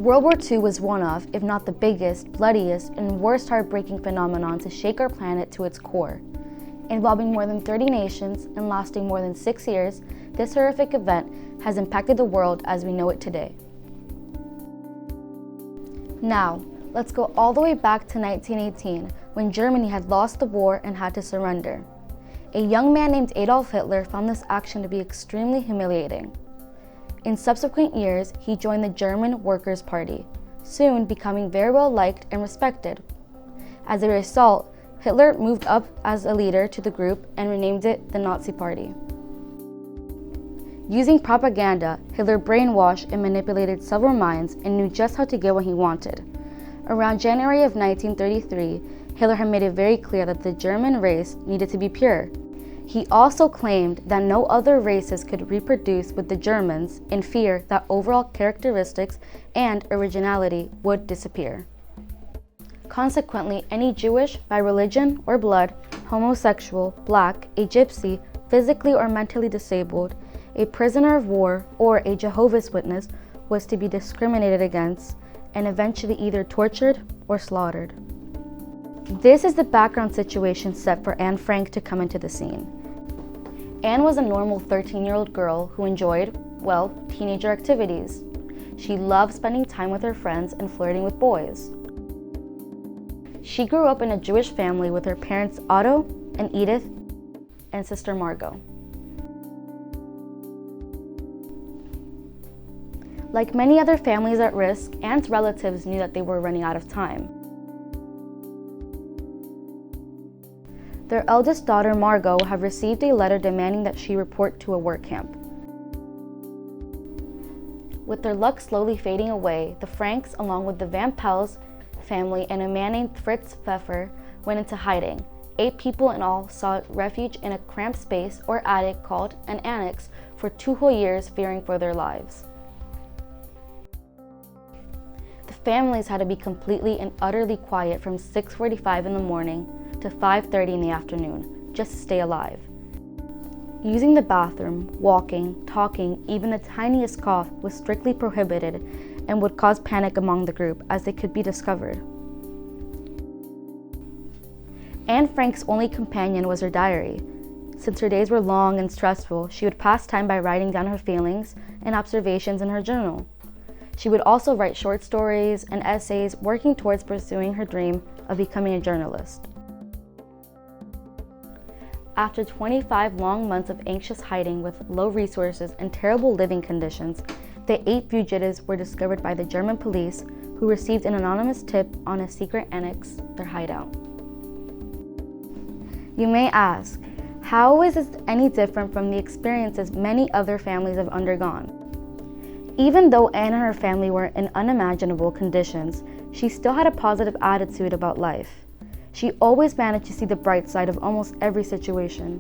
World War II was one of, if not the biggest, bloodiest, and worst heartbreaking phenomenon to shake our planet to its core. Involving more than 30 nations and lasting more than 6 years, this horrific event has impacted the world as we know it today. Now, let's go all the way back to 1918, when Germany had lost the war and had to surrender. A young man named Adolf Hitler found this action to be extremely humiliating. In subsequent years, he joined the German Workers' Party, soon becoming very well liked and respected. As a result, Hitler moved up as a leader to the group and renamed it the Nazi Party. Using propaganda, Hitler brainwashed and manipulated several minds and knew just how to get what he wanted. Around January of 1933, Hitler had made it very clear that the German race needed to be pure. He also claimed that no other races could reproduce with the Germans in fear that overall characteristics and originality would disappear. Consequently, any Jewish, by religion or blood, homosexual, black, a gypsy, physically or mentally disabled, a prisoner of war, or a Jehovah's Witness was to be discriminated against and eventually either tortured or slaughtered. This is the background situation set for Anne Frank to come into the scene. Anne was a normal 13-year-old girl who enjoyed, well, teenager activities. She loved spending time with her friends and flirting with boys. She grew up in a Jewish family with her parents Otto and Edith and sister Margot. Like many other families at risk, Anne's relatives knew that they were running out of time. Their eldest daughter, Margot, had received a letter demanding that she report to a work camp. With their luck slowly fading away, the Franks, along with the Van Pels family and a man named Fritz Pfeffer, went into hiding. 8 people in all sought refuge in a cramped space or attic called an annex for 2 whole years, fearing for their lives. The families had to be completely and utterly quiet from 6:45 in the morning to 5:30 in the afternoon, just to stay alive. Using the bathroom, walking, talking, even the tiniest cough was strictly prohibited and would cause panic among the group as they could be discovered. Anne Frank's only companion was her diary. Since her days were long and stressful, she would pass time by writing down her feelings and observations in her journal. She would also write short stories and essays, working towards pursuing her dream of becoming a journalist. After 25 long months of anxious hiding with low resources and terrible living conditions, the 8 fugitives were discovered by the German police, who received an anonymous tip on a secret annex, their hideout. You may ask, how is this any different from the experiences many other families have undergone? Even though Anne and her family were in unimaginable conditions, she still had a positive attitude about life. She always managed to see the bright side of almost every situation.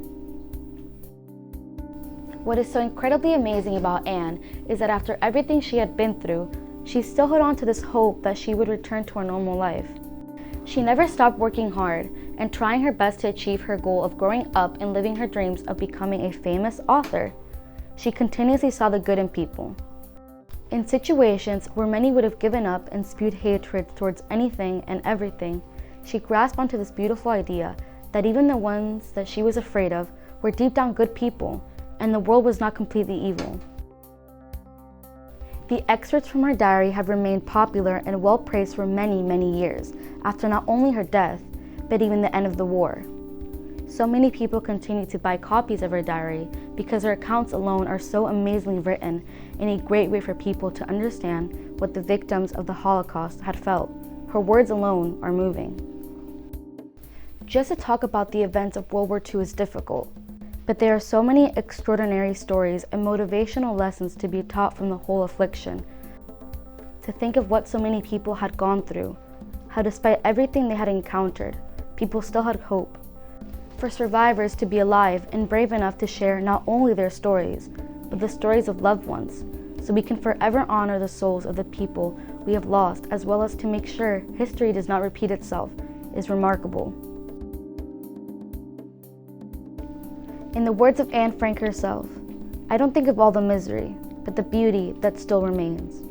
What is so incredibly amazing about Anne is that after everything she had been through, she still held on to this hope that she would return to her normal life. She never stopped working hard and trying her best to achieve her goal of growing up and living her dreams of becoming a famous author. She continuously saw the good in people. In situations where many would have given up and spewed hatred towards anything and everything, she grasped onto this beautiful idea that even the ones that she was afraid of were deep down good people, and the world was not completely evil. The excerpts from her diary have remained popular and well praised for many, many years, after not only her death, but even the end of the war. So many people continue to buy copies of her diary because her accounts alone are so amazingly written in a great way for people to understand what the victims of the Holocaust had felt. Her words alone are moving. Just to talk about the events of World War II is difficult, but there are so many extraordinary stories and motivational lessons to be taught from the whole affliction. To think of what so many people had gone through, how despite everything they had encountered, people still had hope. For survivors to be alive and brave enough to share not only their stories, but the stories of loved ones, so we can forever honor the souls of the people we have lost, as well as to make sure history does not repeat itself, is remarkable. In the words of Anne Frank herself, I don't think of all the misery, but the beauty that still remains.